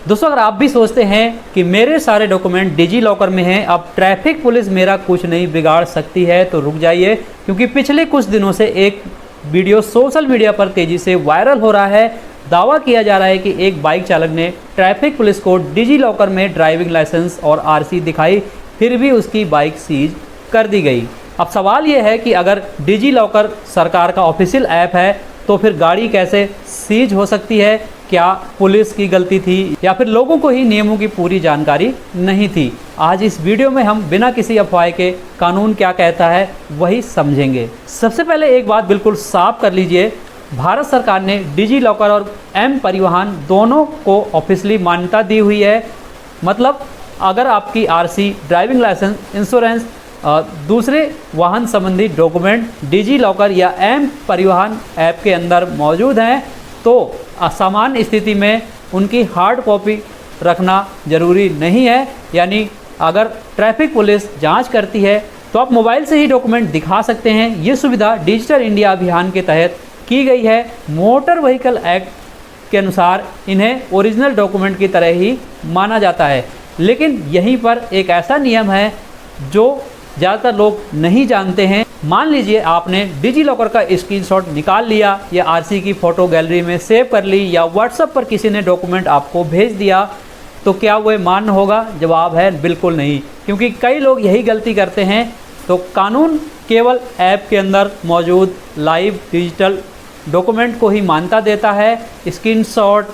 दोस्तों अगर आप भी सोचते हैं कि मेरे सारे डॉक्यूमेंट डिजी लॉकर में हैं, अब ट्रैफिक पुलिस मेरा कुछ नहीं बिगाड़ सकती है, तो रुक जाइए, क्योंकि पिछले कुछ दिनों से एक वीडियो सोशल मीडिया पर तेज़ी से वायरल हो रहा है। दावा किया जा रहा है कि एक बाइक चालक ने ट्रैफिक पुलिस को डिजी लॉकर में ड्राइविंग लाइसेंस और आरसी दिखाई, फिर भी उसकी बाइक सीज कर दी गई। अब सवाल ये है कि अगर डिजी लॉकर सरकार का ऑफिशियल ऐप है तो फिर गाड़ी कैसे सीज हो सकती है? क्या पुलिस की गलती थी या फिर लोगों को ही नियमों की पूरी जानकारी नहीं थी? आज इस वीडियो में हम बिना किसी अफवाह के कानून क्या कहता है वही समझेंगे। सबसे पहले एक बात बिल्कुल साफ कर लीजिए, भारत सरकार ने डिजी लॉकर और एम परिवहन दोनों को ऑफिशियली मान्यता दी हुई है। मतलब अगर आपकी आरसी, ड्राइविंग लाइसेंस, इंश्योरेंस, दूसरे वाहन संबंधी डॉक्यूमेंट डिजी लॉकर या एम परिवहन ऐप के अंदर मौजूद हैं तो सामान्य स्थिति में उनकी हार्ड कॉपी रखना ज़रूरी नहीं है। यानी अगर ट्रैफिक पुलिस जांच करती है तो आप मोबाइल से ही डॉक्यूमेंट दिखा सकते हैं। ये सुविधा डिजिटल इंडिया अभियान के तहत की गई है। मोटर व्हीकल एक्ट के अनुसार इन्हें ओरिजिनल डॉक्यूमेंट की तरह ही माना जाता है। लेकिन यहीं पर एक ऐसा नियम है जो ज़्यादातर लोग नहीं जानते हैं। मान लीजिए आपने डिजी लॉकर का स्क्रीनशॉट निकाल लिया या आरसी की फ़ोटो गैलरी में सेव कर ली या व्हाट्सएप पर किसी ने डॉक्यूमेंट आपको भेज दिया, तो क्या वह मान्य होगा? जवाब है बिल्कुल नहीं, क्योंकि कई लोग यही गलती करते हैं। तो कानून केवल ऐप के अंदर मौजूद लाइव डिजिटल डॉक्यूमेंट को ही मान्यता देता है। स्क्रीनशॉट,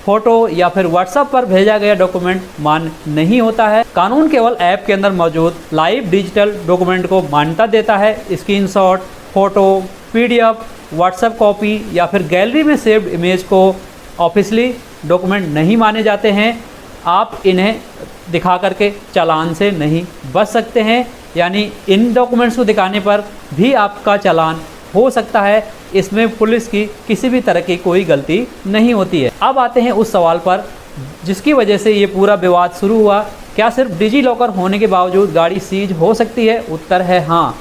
फोटो या फिर व्हाट्सएप पर भेजा गया डॉक्यूमेंट मान्य नहीं होता है। कानून केवल ऐप के अंदर मौजूद लाइव डिजिटल डॉक्यूमेंट को मान्यता देता है। Screenshot, photo, PDF, WhatsApp copy या फिर गैलरी में सेव्ड इमेज को ऑफिशियली डॉक्यूमेंट नहीं माने जाते हैं। आप इन्हें दिखा करके चालान से नहीं बच सकते हैं। यानी इन डॉक्यूमेंट्स को दिखाने पर भी आपका चालान हो सकता है। इसमें पुलिस की किसी भी तरह की कोई गलती नहीं होती है। अब आते हैं उस सवाल पर जिसकी वजह से ये पूरा विवाद शुरू हुआ। क्या सिर्फ डिजी लॉकर होने के बावजूद गाड़ी सीज हो सकती है? उत्तर है हाँ,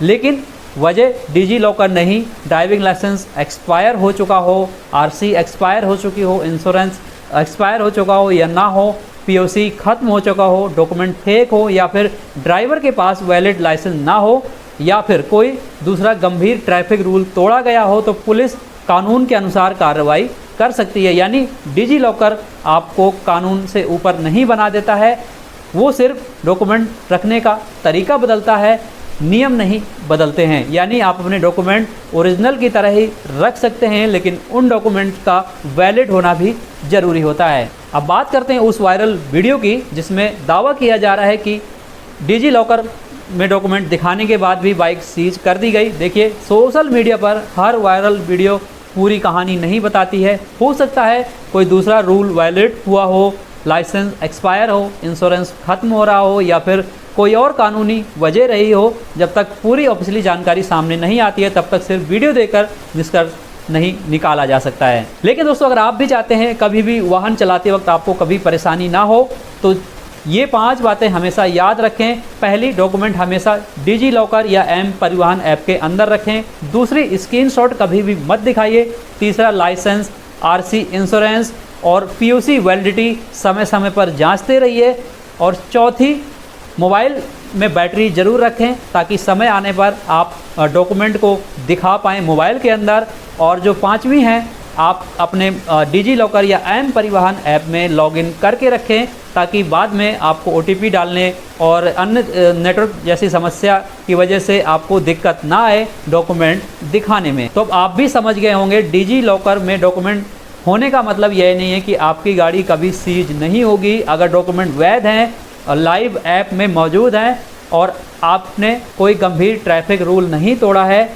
लेकिन वजह डिजी लॉकर नहीं, ड्राइविंग लाइसेंस एक्सपायर हो चुका हो, आरसी एक्सपायर हो चुकी हो, इंश्योरेंस एक्सपायर हो चुका हो या ना हो, पीओसी ख़त्म हो चुका हो, डॉक्यूमेंट फेक हो या फिर ड्राइवर के पास वैलिड लाइसेंस ना हो या फिर कोई दूसरा गंभीर ट्रैफिक रूल तोड़ा गया हो, तो पुलिस कानून के अनुसार कार्रवाई कर सकती है। यानी डिजी लॉकर आपको कानून से ऊपर नहीं बना देता है, वो सिर्फ डॉक्यूमेंट रखने का तरीका बदलता है, नियम नहीं बदलते हैं। यानी आप अपने डॉक्यूमेंट ओरिजिनल की तरह ही रख सकते हैं, लेकिन उन डॉक्यूमेंट का वैलिड होना भी ज़रूरी होता है। अब बात करते हैं उस वायरल वीडियो की जिसमें दावा किया जा रहा है कि डिजी लॉकर में डॉक्यूमेंट दिखाने के बाद भी बाइक सीज कर दी गई। देखिए, सोशल मीडिया पर हर वायरल वीडियो पूरी कहानी नहीं बताती है। हो सकता है कोई दूसरा रूल वायलेट हुआ हो, लाइसेंस एक्सपायर हो, इंश्योरेंस ख़त्म हो रहा हो या फिर कोई और कानूनी वजह रही हो। जब तक पूरी ऑफिशियली जानकारी सामने नहीं आती है तब तक सिर्फ वीडियो देखकर निष्कर्ष नहीं निकाला जा सकता है। लेकिन दोस्तों अगर आप भी चाहते हैं कभी भी वाहन चलाते वक्त आपको कभी परेशानी ना हो तो ये 5 बातें हमेशा याद रखें। पहली, डॉक्यूमेंट हमेशा डिजी लॉकर या एम परिवहन ऐप के अंदर रखें। दूसरी, स्क्रीनशॉट कभी भी मत दिखाइए। तीसरा, लाइसेंस, आरसी, इंश्योरेंस और पीओसी वैलिडिटी समय समय पर जांचते रहिए। और चौथी, मोबाइल में बैटरी ज़रूर रखें ताकि समय आने पर आप डॉक्यूमेंट को दिखा पाएँ मोबाइल के अंदर। और जो 5वीं है, आप अपने डिजी लॉकर या एम परिवहन ऐप में लॉगिन करके रखें ताकि बाद में आपको ओटीपी डालने और अन्य नेटवर्क जैसी समस्या की वजह से आपको दिक्कत ना आए डॉक्यूमेंट दिखाने में। तो अब आप भी समझ गए होंगे, डिजी लॉकर में डॉक्यूमेंट होने का मतलब यह नहीं है कि आपकी गाड़ी कभी सीज नहीं होगी। अगर डॉक्यूमेंट वैध हैं और लाइव ऐप में मौजूद हैं और आपने कोई गंभीर ट्रैफिक रूल नहीं तोड़ा है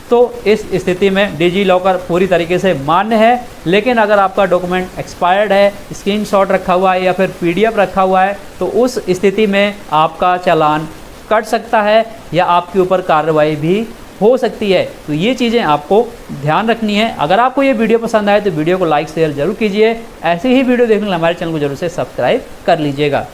तो इस स्थिति में डिजी लॉकर पूरी तरीके से मान्य है। लेकिन अगर आपका डॉक्यूमेंट एक्सपायर्ड है, स्क्रीनशॉट रखा हुआ है या फिर पीडीएफ रखा हुआ है तो उस स्थिति में आपका चालान कट सकता है या आपके ऊपर कार्रवाई भी हो सकती है। तो ये चीज़ें आपको ध्यान रखनी है। अगर आपको ये वीडियो पसंद आए तो वीडियो को लाइक शेयर जरूर कीजिए। ऐसे ही वीडियो देखने के लिए हमारे चैनल को जरूर से सब्सक्राइब कर लीजिएगा।